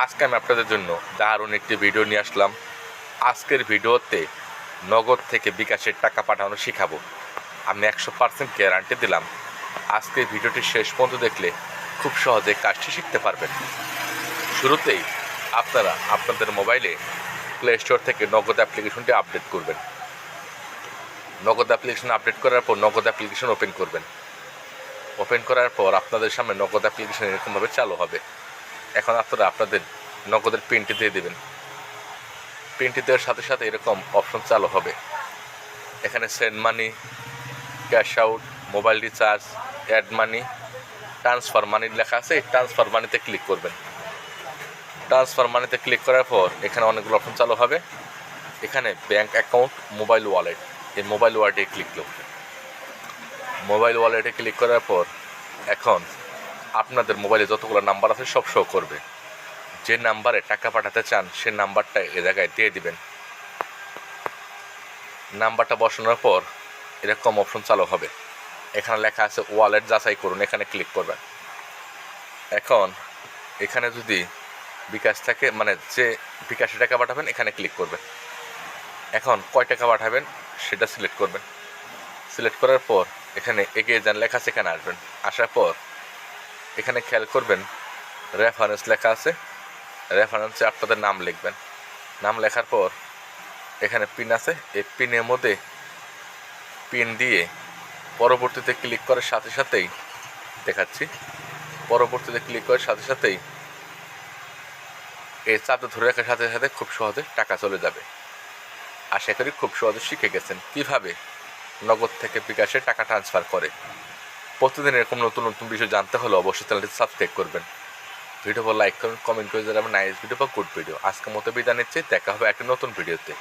আজকে আমি আপনাদের জন্য দারুণ একটি ভিডিও নিয়ে আসলাম। আজকের ভিডিওতে নগদ থেকে বিকাশের টাকা পাঠানো শেখাবো। আমি 100% গ্যারান্টি দিলাম, আজকের ভিডিওটি শেষ পর্যন্ত দেখলে খুব সহজে কাজটি শিখতে পারবেন। শুরুতেই আপনারা আপনাদের মোবাইলে প্লে স্টোর থেকে নগদ অ্যাপ্লিকেশনটি আপডেট করবেন। নগদ অ্যাপ্লিকেশন আপডেট করার পর নগদ অ্যাপ্লিকেশন ওপেন করবেন। ওপেন করার পর আপনাদের সামনে নগদ অ্যাপ্লিকেশন এরকমভাবে চালু হবে। এখন আপনারা আপনাদের নগদের পিনটি দিয়ে দেবেন। পিনটি দেওয়ার সাথে সাথে এরকম অপশন চালু হবে। এখানে send money, cash out, mobile recharge, add money, transfer money লেখা আছে। এই ট্রান্সফার মানিতে ক্লিক করবেন। ট্রান্সফার মানিতে ক্লিক করার পর এখানে অনেকগুলো অপশন চালু হবে। এখানে ব্যাঙ্ক অ্যাকাউন্ট, মোবাইল ওয়ালেট, এই মোবাইল ওয়ালেটে ক্লিক করবেন। মোবাইল ওয়ালেটে ক্লিক করার পর এখন আপনাদের মোবাইলে যতগুলো নাম্বার আছে সব শো করবে। যে নাম্বারে টাকা পাঠাতে চান সে নাম্বারটা এ জায়গায় দিয়ে দিবেন। নাম্বারটা বসানোর পর এরকম অপশন চালু হবে। এখানে লেখা আছে ওয়ালেট যাচাই করুন, এখানে ক্লিক করবেন। এখন এখানে যদি বিকাশ থাকে, মানে যে বিকাশে টাকা পাঠাবেন এখানে ক্লিক করবেন। এখন কয় টাকা পাঠাবেন সেটা সিলেক্ট করবেন। সিলেক্ট করার পর এখানে এগিয়ে যান লেখা আছে, এখানে আসবেন। আসার পর এখানে খেয়াল করবেন রেফারেন্স লেখা আছে। রেফারেন্সে আপনাদের নাম লিখবেন। নাম লেখার পর এখানে পিন আছে, এই পিনের মধ্যে পিন দিয়ে পরবর্তীতে ক্লিক করার সাথে সাথেই দেখাচ্ছি, পরবর্তীতে ক্লিক করার সাথে সাথেই এই চাপে ধরে রাখার সাথে সাথে খুব সহজে টাকা চলে যাবে। আশা করি খুব সহজে শিখে গেছেন কীভাবে নগদ থেকে বিকাশে টাকা ট্রান্সফার করে। প্রতিদিন এরকম নতুন নতুন বিষয় জানতে হলে অবশ্যই চ্যানেলটি সাবস্ক্রাইব করবেন। ভিডিও লাইক করুন, কমেন্ট করে জানাবেন নাইস ভিডিও বা গুড ভিডিও। আজকের মতো বিদায় নিচ্ছি, দেখা হবে একটা নতুন ভিডিওতে।